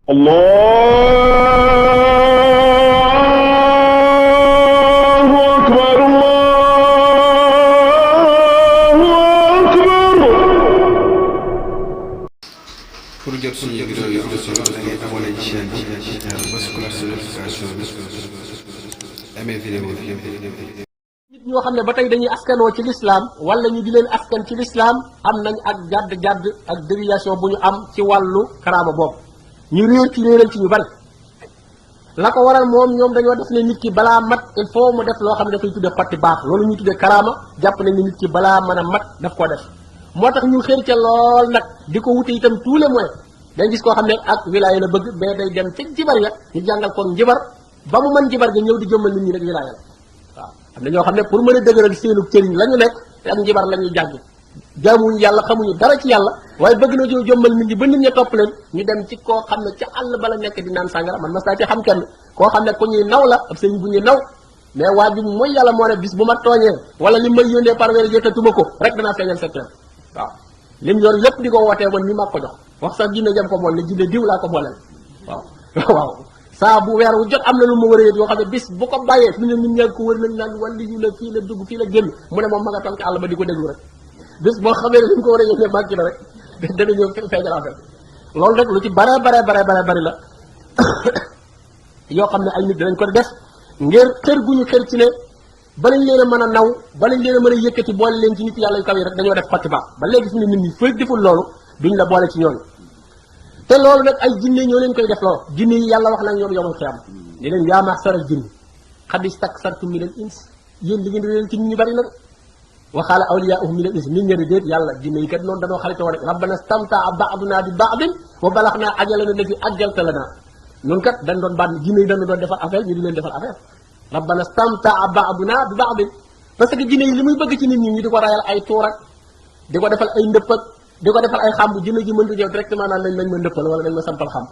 الله أكبر الله أكبر. pour jot suñu vidéo yi da ngay abonné ci chaîne bi bës cloche de notification bi amee vidéo bi nit ñoo xam ne ba tey dañuy askanoo ci lislaam wala ñu di leen askan ci lislaam am nañ ak jàdd ak déviation bu ñu am ci wàllu karaama boobu ñu réer ci réeral ci ñu bari la ko waral moom ñoom dañoo def ne nit ki balaa mat il faut mu def loo xam ne dafay tudde xotti baax loolu ñuy tudde karaama jàpp nañ ne nit ki balaa mën a mat daf koo def moo tax ñu xër ca lool nag di ko wute itam tous les moyens day gis koo xam ne ak wilaaya la bëgg mais day dem ca jibar ya ñu jàngal ko njibar ba mu mën jibar ga ñëw di jëmmal nit ñi rek wilaaya la waaw am na ñoo xam ne pour mën a dëgëral seenu cëriñ la ñu nekk te ak njibar la ñuy jàng jaamuñu yàlla xamuñu dara ci yàlla waaye bëgg na joo jëmmal nit ñi ba nit ña topp leen ñu dem ci koo xam ne ca àll bala nekk di naan sàngara man mas naa ci xam kenn koo xam ne ku ñuy naw la ab sëriñ bu ñuy naw mais waa ji mooy yàlla moo ne bis bu ma tooñee wala li may yónnee par weer jottatuma ko rek danaa feeñal secret waaw lim yor yëpp di ko wootee man ni maa ko jox wax sax jinne jam ko bool ne jinne diw laa ko booleel waaw waaw saa bu weer wu jot am na lu ma war a yët yoo xam ne bis bu ko bàyyee fi ne nit ñaa ko wër nañ naan wàlli yu la fii la dugg fii la génn mu ne moom ma nga toog ci àll ba di ko déglu rek bis boo xamee ne li mu ko war a yónnee manqué na rek dana ñëw feeñal affaire loolu rek lu ci bare bari la yoo xam ne ay nit danañ ko def ngir xër gu ñu xër ci ne balañ leen a mën a naw balañ leen a mën a yëkkati boole leen ci nit yàlla yu kaw yi rek dañoo def xotti baax ba léegi fi ne nit ñi fëy deful loolu duñ la boole ci ñooñu te loolu nag ay jinne ñoo leen koy def loolu jinne yi yàlla wax na ñoom yomal xiyam ni leen yaa ma'sharal jinni qad istaksartum minal ins yéen li ngeen di leen ci nit ñi bari na wa qaala awliyaa'uhum minal ins nit ñi déet yàlla jinne yi kat noonu dañoo xaritoo rek rabbana istamta'a ba'duna bi ba'din wa balaghna ajalana allati ajjalta lana ñun kat dañ doon bànn jinne yi dañu doon defal affaire ñu di leen defal affaire rabbana istamta'a ba'duna bi ba'din parce que jinne yi li muy bëgg ci nit ñi ñu di ko rayal ay tuur ak di ko defal ay ndëpp ak di ko defal ay xamb jinne ji mëntu ñëw directement naan nañ ma ndëppal wala nañ ma sampal xam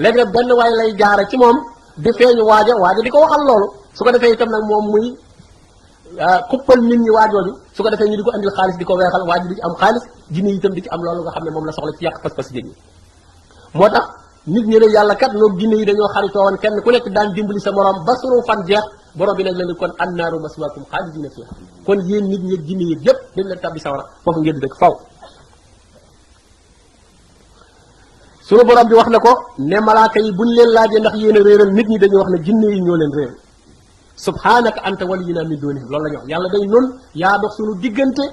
léegi nag benn waay lay jaare ci moom di feeñu waaja di ko waxal loolu su ko defee itam nag moom muy kuppal nit ñi waajooju su ko defee ñu di ko andil xaalis di ko weexal waaji di ci am xaalis jinne yi itam di ci am loolu nga xam ne moom la soxla ci yàq pas-pas jég ñi moo tax nit ñi ne yàlla kat ñoom jinne yi dañoo xaritoo woon kenn ku nekk daan dimbali sa morom ba sunu fan jeex borom bi nag leen kon annaaru maswaakum xaalidina fiiha kon yéen nit ñi jinne yi yëpp dañ leen tabbi sawara foofu ngeen di dëkk faw suñu borom bi wax na ko ne malaaka yi buñ leen laajee ndax yéen a réeral nit ñi dañuy wax ne jinne yi ñoo leen réeral subhanaka anta waliyuna min dunihim loolu la ñu wax yàlla day noonu yaa dox suñu diggante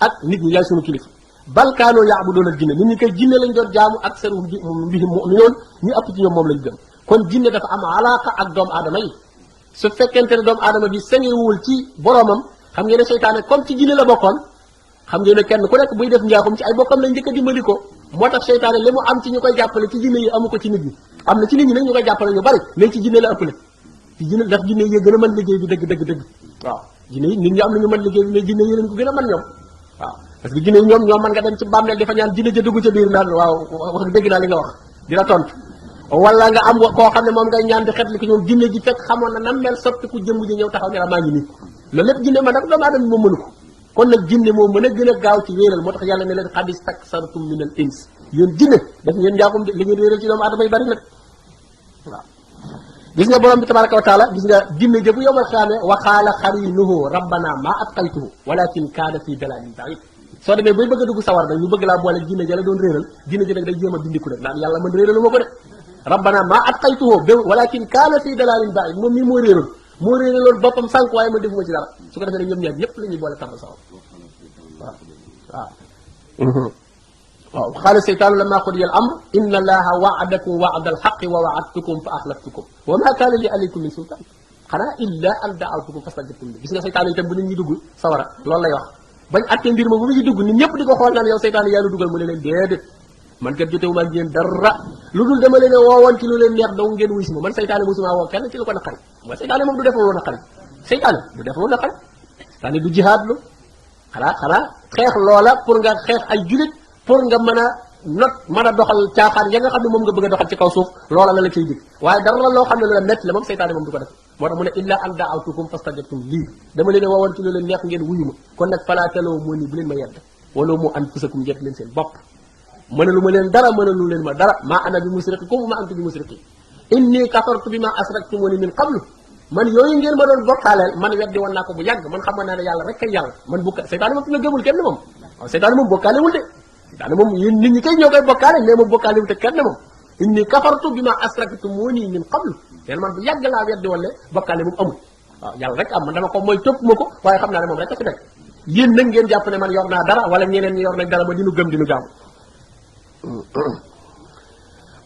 ak nit ñi yaay suñu kilifa bal kaanoo ya'buduuna al jinne nit ñi koy jinne lañ doon jaamu aksaruhum bihim mu'minuun ñu ëpp ci ñoom moom lañ gëm kon jinne dafa am alaaka ak doomu aadama yi su fekkente ne doomu aadama bi sengewul ci boromam xam ngeen ne seytaane comme ci jinne la bokkoon xam ngeen ne kenn ku nekk buy def njaaxum ci ay bokkam lañ njëkk a dimbali ko moo tax seytaane li mu am ci ñu koy jàppale ci jinne yi amu ko ci nit ñi am na ci nit ñi nag ñu koy jàppale ñu bari mais ci jinne la ëppale ci jinne ndax jinne yi gën a mën liggéey bi dëgg waaw jinne yi nit ñi am na ñu mën liggéey bi mais jinne yi leen ko gën a mën ñoom waaw parce que jinne yi ñoom mën nga dem ci bàmmeel di fa ñaan jinne ja dugg ca biir naan waaw wax dëgg naa li nga wax di la tontu wala nga am koo xam ne moom ngay ñaan di xet li ko ñoom jinne ji fekk xamoon na nam mel soppi ku jëmm ji ñëw taxaw ne la maa ngi nii loolu lépp jinne man nag doomu aadama moom mënu ko kon nag jinne moo mën a gën a gaaw ci wéeral moo tax yàlla ne leen qad istaksartum minal ins yéen jinne daf ngeen njaaxum li ngeen réeral ci doomu aadama yi bari nag waaw gis nga borom bi tabaraka wa taala gis nga jinne jëbu yowmal xiyaame wa qaala xarinuhu rabbana ma atqaytuhu walakin kaana fi dalalin baid soo demee bay bëgg a dugg sawar nag ñu bëgg laa boole jinne ja la doon réeral jinne ji nag day jéem a dindiku nag naan yàlla man réeralu ma ko de rabbana ma atqaytuhu walakin kaana fi dalalin baid moom mii moo réeral moo réeraloon boppam sànq waaye ma defuma ci dara su ko defee ne ñoom ñaar ñëpp la ñuy boole tàmbal sawar waaw qaala seytaanu lammaa qudiya al-amr inna allaha wa'adakum wa'da al-haqqi wa wa'adtukum fa akhlaftukum wa ma kaana li alaykum min sultaan xanaa illa an da'awtukum fastajabtum li gis nga seytaane itam bu nit ñi dugg sawara loolu lay wax bañ attee mbir ma bu mu ci dugg nit ñëpp di ko xool naan yow seytaane yaa lu dugal mu ne leen déedéet man kat jotewuma ak yéen dara lu dul dama leen woowoon ci lu leen neex dong ngeen wuy si ma man seytaane mosuma woo kenn ci lu ko naqari mooy seytaane moom du def lu naqari seytaane du def lu naqari seytaane du jihaad lu xanaa xeex loola pour nga xeex ay julit pour nga mën a not mën a doxal caaxaan ya nga xam ne moom nga bëgg a doxal ci kaw suuf loola la la cay dig waaye dara loo xam ne lu la métti la moom seytaane moom du ko def moo tax mu ne illa an da'awtukum fastajabtum lii dama leen woowoon ci lu leen neex ngeen wuyu ma kon nag falaa taloomuunii bu leen ma yedd waloomu anfusakum yedd leen seen bopp mënalu ma leen dara mënalu leen ma dara maa ana bi musriqikum ma antum bi musriqi inni kafartu bima asraktumuni min qablu man yooyu ngeen ma doon bokkaaleel man weddi woon naa ko bu yàgg man xam naa ne yàlla rek kay yàlla man bokka seytaane moom fi nga gëmul kenn moom waaw seytaane moom bokkaalewul de seytaane moom yéen nit ñi kay ñoo koy bokkaale mais moom bokkaalewul te kenn moom inni kafartu bima asraktumuni min qablu leen man bu yàgg laa weddi woon ne bokkaale moom amul waaw yàlla rek am man dama ko mooy topp ma ko waaye xam naa ne moom rek a fi nekk yéen nag ngeen jàpp ne man yor naa dara wala ñeneen ñi yor nañ dara ba dinu gëm dinu jaamu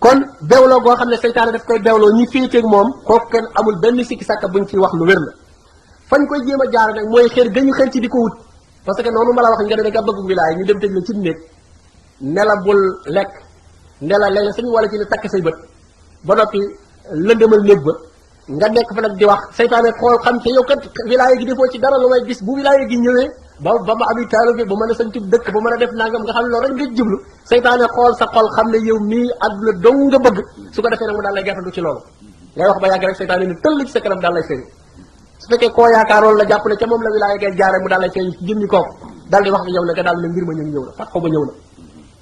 kon bewloo goo xam ne seytaane daf koy bewloo ñi féeteeg moom kooku kenn amul benn sikki sàkka buñ ciy wax lu wér la fañ koy jéem a jaar nag mooy xër gañu xër ci di ko wut parce que noonu ma la wax nga ne da nga bëgg wilaay ñu dem tëj la ci néeg ne la bul lekk ne la léeg sañu wala ci ne takk say bët ba noppi lëndëmal néeg ba nga nekk fa nag di wax seytaane xool xam te yow kat wilaay gi defoo ci dara lu may gis bu wilaay gi ñëwee ba ma ami taalibe ba mën a sañ ci dëkk ba mën a def nangam nga xam ne loolu rek nga jublu seytaane xool sa xol xam ne yow mii àdduna dong nga bëgg su ko defee nag mu daal lay gertandu ci loolu ngay wax ba yàgg rek seytaane ni tëll ci sa kanam daal lay feeñ su fekkee koo yaakaaroon la jàpp ne ca moom la wilaay ngay jaare mu daal lay feeñ ci jëmmi kooku daal di wax ak yow ne nga daal ne mbir ma ñëw na fat ko ba ñëw na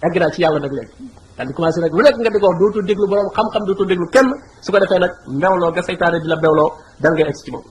egg naa ci yàlla nag léegi daal di commencé nag lu nekk nga di ko wax dootoo déglu borom xam-xam dootoo déglu kenn su ko defee nag mbewloo ga seytaane di la bewloo dal ngay egg ci moom